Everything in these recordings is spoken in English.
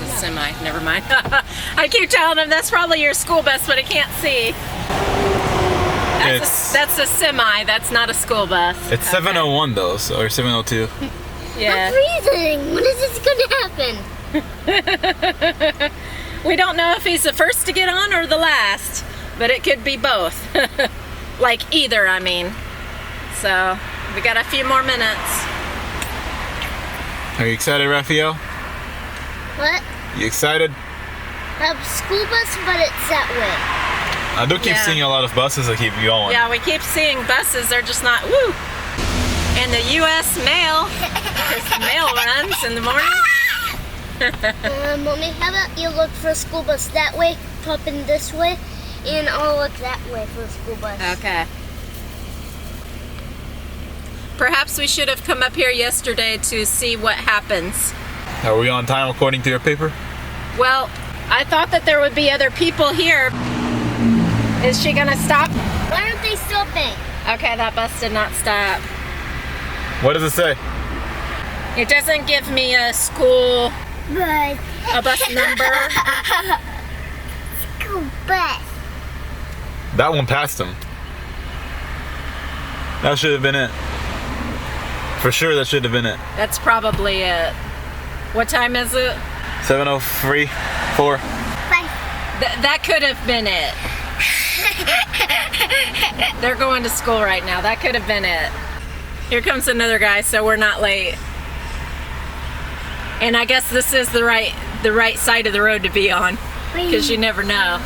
a semi. Never mind. I keep telling him that's probably your school bus, but I can't see. That's a semi. That's not a school bus. It's 7:01 though, or 7:02. Yeah. I'm freezing. When is this gonna happen? We don't know if he's the first to get on or the last, but it could be both. Like either, I mean. So we got a few more minutes. Are you excited, Rafael? What? You excited? A school bus, but it's that way. I do keep seeing a lot of buses that keep going. Yeah, we keep seeing buses. They're just not, woo! And the U.S. mail, because the mail runs in the morning. Mommy, how about you look for a school bus that way, pop in this way, and I'll look that way for a school bus. Okay. Perhaps we should have come up here yesterday to see what happens. Are we on time according to your paper? Well, I thought that there would be other people here. Is she gonna stop? Why aren't they stopping? Okay, that bus did not stop. What does it say? It doesn't give me a school, a bus number. School bus. That one passed him. That should have been it. For sure, that should have been it. That's probably it. What time is it? 7:03, 4. That could have been it. They're going to school right now. That could have been it. Here comes another guy, so we're not late. And I guess this is the right side of the road to be on, because you never know.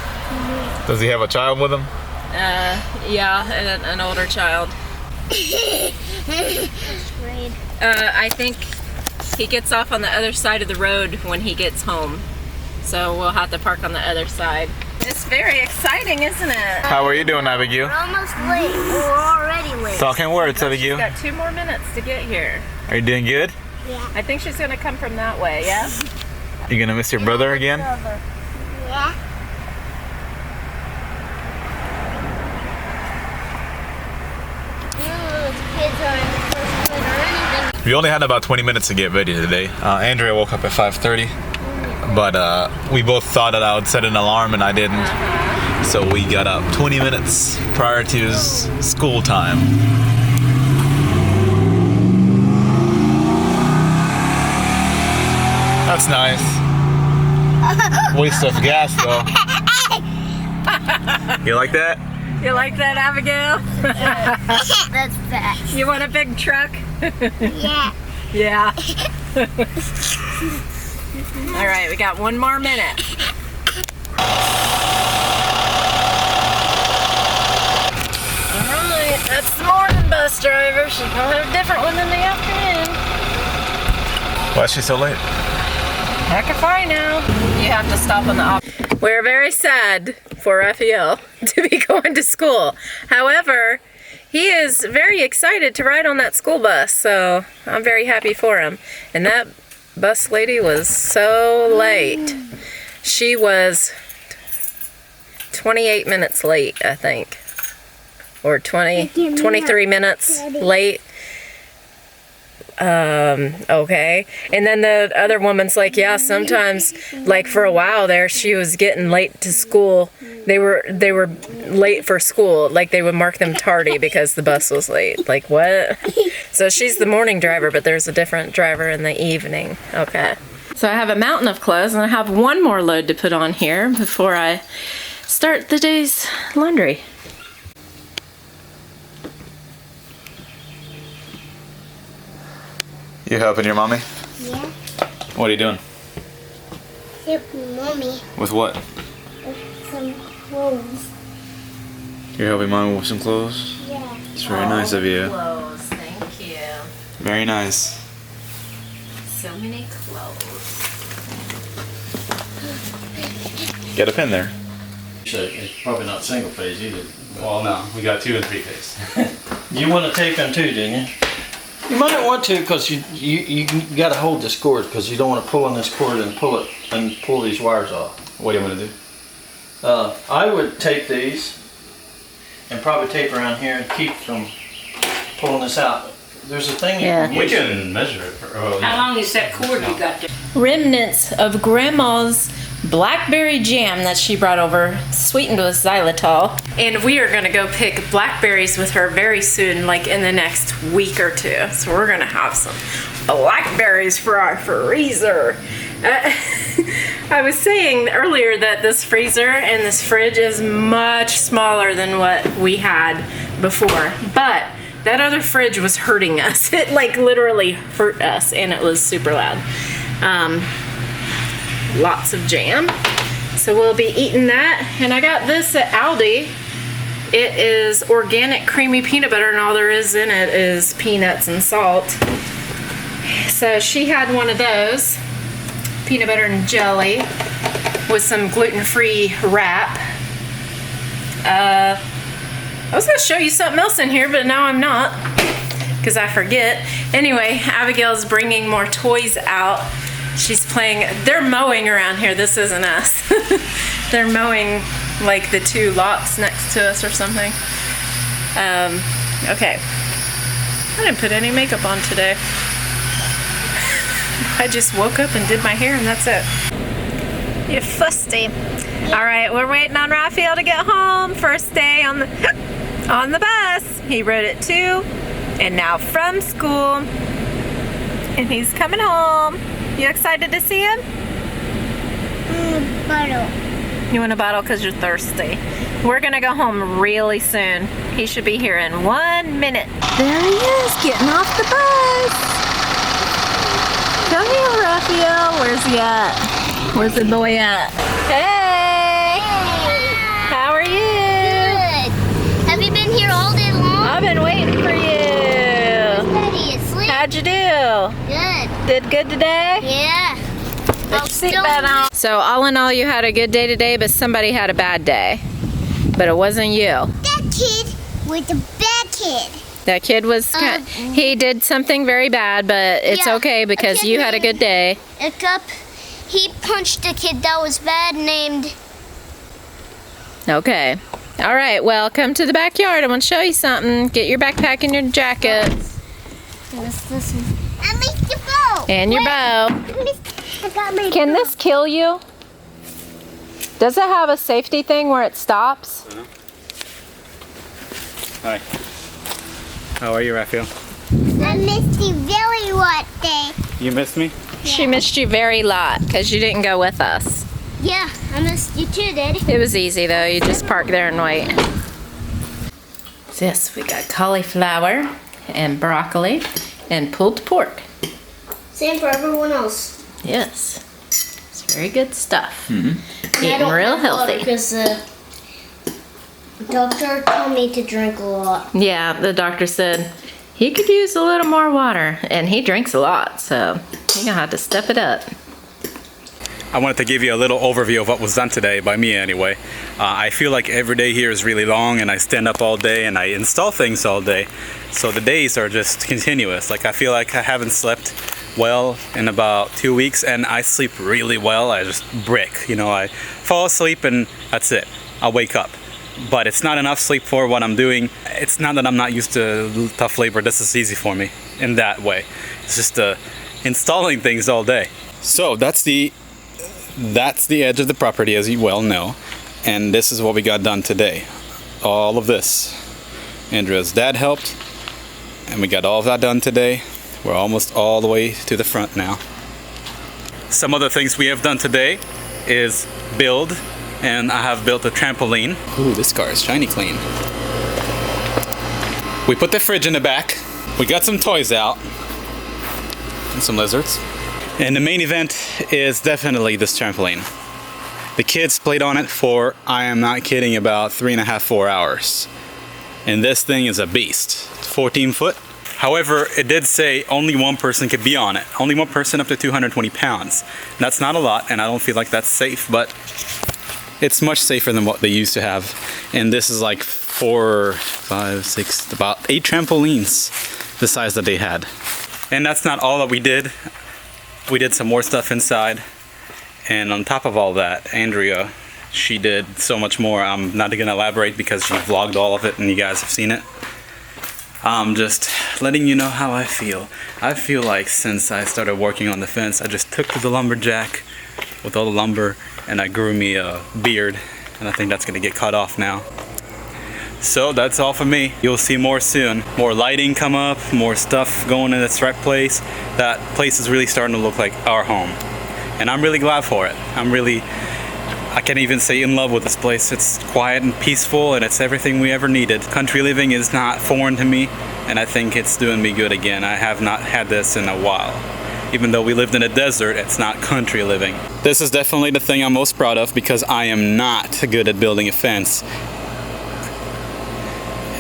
Does he have a child with him? Yeah, an older child. I think he gets off on the other side of the road when he gets home. So we'll have to park on the other side. It's very exciting, isn't it? How are you doing, Abigail? We're almost late. We're already late. Talking words, Abigail. She's got 2 more minutes to get here. Are you doing good? Yeah. I think she's gonna come from that way, yeah? You gonna miss your brother again? Yeah. Kids are in the first grade or anything. We only had about 20 minutes to get ready today. Andrea woke up at 5:30, but we both thought that I would set an alarm and I didn't. So we got up 20 minutes prior to school time. That's nice. Waste of gas though. You like that? You like that, Abigail? That's fast. You want a big truck? Yeah. Yeah. All right, we got 1 more minute. All right, that's the morning bus driver. She's gonna have a different one in the afternoon. Why is she so late? Heck if I know. You have to stop on the opposite. We're very sad for Rafael to be going to school. However, he is very excited to ride on that school bus, so I'm very happy for him. And that bus lady was so late. She was 28 minutes late, I think. Or 23 minutes late. Okay. And then the other woman's like, yeah, sometimes, like for a while there, she was getting late to school. They were late for school. Like they would mark them tardy because the bus was late. Like what? So she's the morning driver, but there's a different driver in the evening. Okay. So I have a mountain of clothes and I have 1 more load to put on here before I start the day's laundry. You helping your mommy? Yeah. What are you doing? Helping Mommy With what? with some clothes. You're helping mommy with some clothes? Yeah. It's very nice of you. Clothes, thank you. Very nice. So many clothes. Get a pin there. So it's probably not single phase either. Well, no, we got 2 and 3 phase. You want to tape them too, didn't you? You might want to, because you got to hold this cord, because you don't want to pull on this cord and pull these wires off. What do you want to do? I would tape these and probably tape around here and keep from pulling this out. There's a thing Yeah. you can use. measure it. How long is that cord you got there? Remnants of Grandma's blackberry jam that she brought over, sweetened with xylitol. And we are gonna go pick blackberries with her very soon, like in the next week or two. So we're gonna have some blackberries for our freezer. I was saying earlier that this freezer and this fridge is much smaller than what we had before, but that other fridge was hurting us. It like literally hurt us, and it was super loud. Lots of jam, so we'll be eating that. And I got this at Aldi. It is organic creamy peanut butter, and all there is in it is peanuts and salt. So she had one of those, peanut butter and jelly with some gluten-free wrap. I was gonna show you something else in here, but now I'm not, because I forget. Anyway, Abigail's bringing more toys out. She's playing, they're mowing around here. This isn't us. They're mowing like the 2 lots next to us or something. Okay. I didn't put any makeup on today. I just woke up and did my hair, and that's it. You're fusty. All right, we're waiting on Rafael to get home. First day on the on the bus. He rode it too, and now from school, and he's coming home. You excited to see him? Bottle. You want a bottle because you're thirsty. We're gonna go home really soon. He should be here in 1 minute. There he is, getting off the bus. Come here, Rafael. Where's he at? Where's the boy at? Hey! How are you? Good. Have you been here all day long? I've been waiting for you. Daddy, asleep. How'd you do? Good. Did good today? Yeah. Put your seatbelt on. So all in all, you had a good day today, but somebody had a bad day. But it wasn't you. That kid was a bad kid. That kid was, he did something very bad, but it's Yeah, okay because you had a good day. Except he punched a kid that was bad named... Okay. All right, well, come to the backyard. I want to show you something. Get your backpack and your jacket. This one. I missed your bow. And your bow. I got my Can this kill you? Does it have a safety thing where it stops? Hi. How are you, Rafael? I missed you very what day. You missed me? She missed you very lot because you didn't go with us. Yeah, I missed you too, Daddy. It was easy though. You just park there and wait. This, we got cauliflower and broccoli and pulled pork. Same for everyone else. Yes. It's very good stuff. I Eating don't real have water healthy. because the doctor told me to drink a lot. Yeah, the doctor said he could use a little more water, and he drinks a lot, so you're gonna have to step it up. I wanted to give you a little overview of what was done today, by me anyway. I feel like every day here is really long, and I stand up all day and I install things all day. So the days are just continuous. Like I feel like I haven't slept well in about 2 weeks, and I sleep really well. I just brick, you know, I fall asleep and that's it. I'll wake up. But it's not enough sleep for what I'm doing. It's not that I'm not used to tough labor. This is easy for me in that way. It's just installing things all day. So that's the edge of the property, as you well know. And this is what we got done today. All of this. Andrea's dad helped, and we got all of that done today. We're almost all the way to the front now. Some other things we have done today is build, and I have built a trampoline. Ooh, this car is shiny clean. We put the fridge in the back. We got some toys out. And some lizards. And the main event is definitely this trampoline. The kids played on it for, I am not kidding, about 3.5, 4 hours. And this thing is a beast. It's 14 foot. However, it did say only one person could be on it. Only one person up to 220 pounds. That's not a lot, and I don't feel like that's safe, but it's much safer than what they used to have. And this is like 4, 5, 6, about 8 trampolines the size that they had. And that's not all that we did. We did some more stuff inside. And on top of all that, Andrea, she did so much more. I'm not going to elaborate because she vlogged all of it and you guys have seen it. Just letting you know how I feel. I feel like since I started working on the fence, I just took to the lumberjack with all the lumber and I grew me a beard, and I think that's gonna get cut off now. So that's all for me. You'll see more soon. More lighting come up, more stuff going in its right place. That place is really starting to look like our home. And I'm really glad for it. I can't even say in love with this place. It's quiet and peaceful, and it's everything we ever needed. Country living is not foreign to me, and I think it's doing me good again. I have not had this in a while. Even though we lived in a desert, it's not country living. This is definitely the thing I'm most proud of because I am not good at building a fence.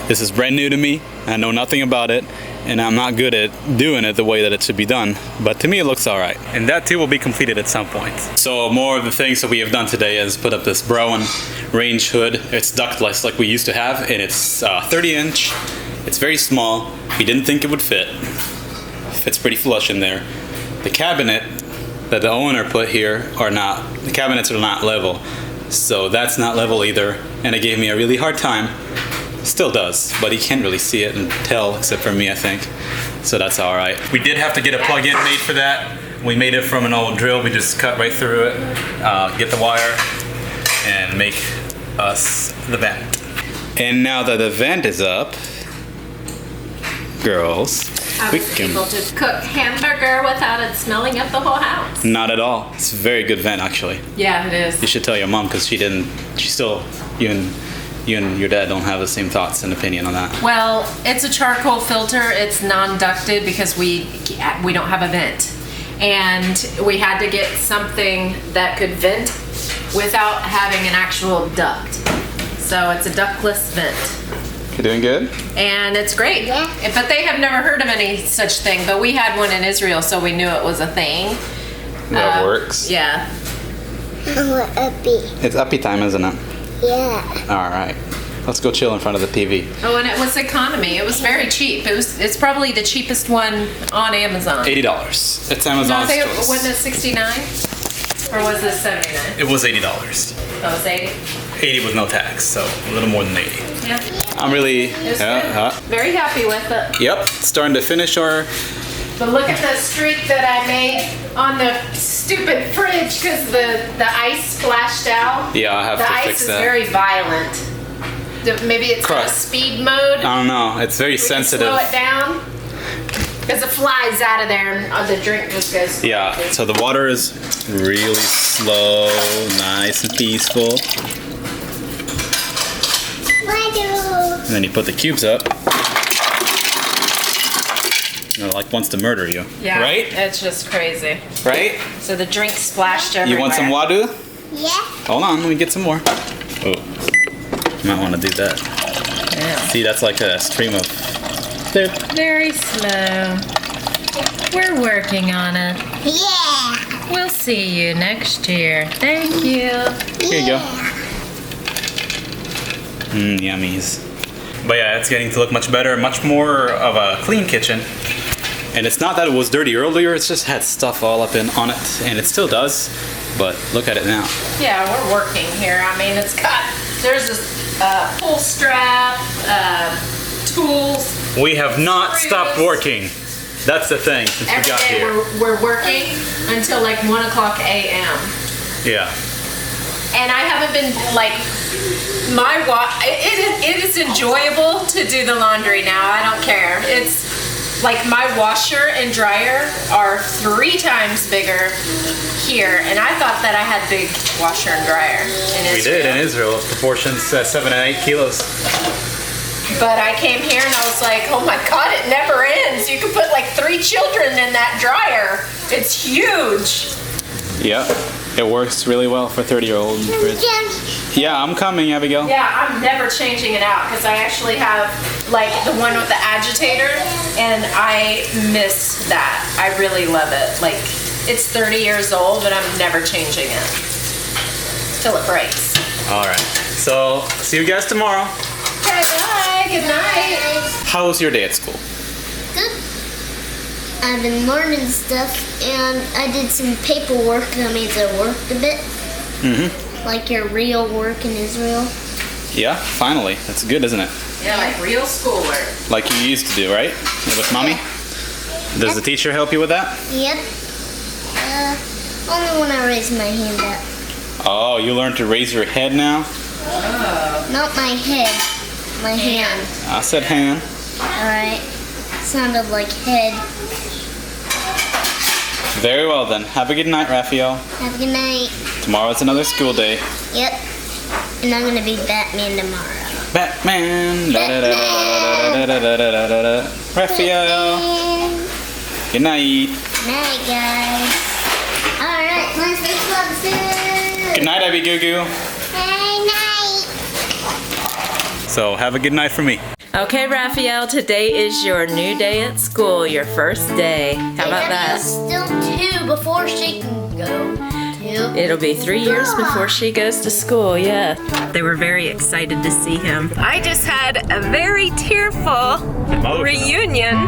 This is brand new to me. I know nothing about it, and I'm not good at doing it the way that it should be done. But to me, it looks all right. And that too will be completed at some point. So more of the things that we have done today is put up this Brown range hood. It's ductless like we used to have, and it's 30-inch. It's very small. We didn't think it would fit. Fits pretty flush in there. The cabinet that the owner put here the cabinets are not level. So that's not level either, and it gave me a really hard time. Still does, but he can't really see it and tell except for me, I think. So that's all right. We did have to get a plug-in made for that. We made it from an old drill. We just cut right through it, get the wire, and make us the vent. And now that the vent is up, girls, we can able to cook hamburger without it smelling up the whole house. Not at all. It's a very good vent, actually. Yeah, it is. You should tell your mom because you and your dad don't have the same thoughts and opinion on that. Well, it's a charcoal filter. It's non-ducted because we don't have a vent. And we had to get something that could vent without having an actual duct. So it's a ductless vent. You doing good? And it's great. Yeah. But they have never heard of any such thing. But we had one in Israel, so we knew it was a thing. That works. Yeah. Uppy. It's uppy time, isn't it? Yeah. All right. Let's go chill in front of the TV. Oh, and it was economy. It was very cheap. It's probably the cheapest one on Amazon. $80. It's Amazon's choice. Wasn't it 69? Or was it 79? It was $80. Oh, it was 80? 80 with no tax, so a little more than 80. Yeah. I'm really It's good. Very happy with it. Yep, starting to finish our. But look at the streak that I made on the stupid fridge because the ice splashed out. Yeah, I have to fix that. The ice is very violent. Maybe it's got a speed mode. I don't know. It's very sensitive. Slow it down. Because it flies out of there and the drink just goes. Yeah, so the water is really slow, nice and peaceful. And then you put the cubes up. And it like wants to murder you. Yeah. Right? It's just crazy. Right? So the drink splashed everywhere. You want some water? Yeah. Hold on, let me get some more. Oh, you might want to do that. Yeah. See, that's like a stream of. There. Very slow. We're working on it. Yeah. We'll see you next year. Thank you. Here you go. Yummies. But yeah, it's getting to look much better, much more of a clean kitchen. And it's not that it was dirty earlier, it's just had stuff all up on it, and it still does, but look at it now. Yeah, we're working here. I mean, there's this pull strap, tools. We have not stopped working. That's the thing, since we got Every day here. we're working until like 1 o'clock a.m. Yeah. And I haven't been like, it is enjoyable to do the laundry now. I don't care. It's like my washer and dryer are 3 times bigger here, and I thought that I had big washer and dryer in Israel. We did in Israel, proportions 7 and 8 kilos. But I came here and I was like, oh my God, it never ends. You could put like 3 children in that dryer. It's huge. Yeah, it works really well for 30-year-old. Yeah, I'm coming, Abigail. Yeah, I'm never changing it out because I actually have like the one with the agitator, and I miss that. I really love it. Like, it's 30 years old, but I'm never changing it till it breaks. All right, so see you guys tomorrow. Okay, bye. Good night. How was your day at school? Good. I've been learning stuff, and I did some paperwork. That means I worked a bit. Mm-hmm. Like your real work in Israel. Yeah, finally. That's good, isn't it? Yeah, like real schoolwork. Like you used to do, right? With mommy? Does the teacher help you with that? Yep. Only when I raise my hand up. Oh, you learned to raise your head now? Not my head. My hand. I said hand. Alright. Sounded like head. Very well then. Have a good night, Rafael. Have a good night. Tomorrow's another school day. Yep. And I'm gonna be Batman tomorrow. Batman. Rafael. Good night. Night, guys. Alright, let's make some food. Good night, Abby Goo Goo. Hey, night. So have a good night for me. Okay, Rafael, today is your new day at school, your first day. How about that? Still 2 before she can go. 2. It'll be 3 years before she goes to school, yeah. They were very excited to see him. I just had a very tearful reunion